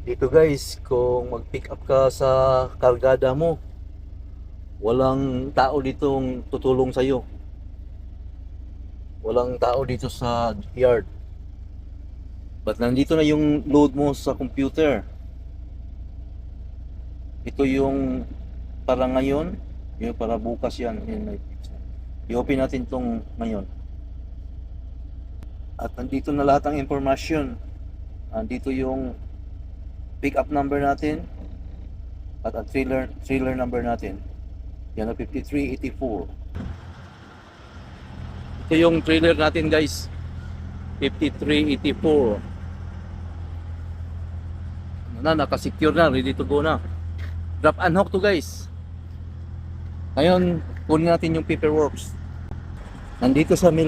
Dito guys, kung mag-pick up ka sa kargada mo, walang tao ditong tutulong sa'yo. Walang tao dito sa yard. But nandito na yung load mo sa computer. Ito yung para ngayon, yung para bukas yan. I-open natin tong ngayon. At nandito na lahat ng information. Nandito yung pick up number natin at ang trailer number natin. Yan na 5384. Ito yung trailer natin guys. 5384. Naka-secure na, ready to go na. Drop and hook to guys. Ngayon, kunin natin yung paperwork. Nandito sa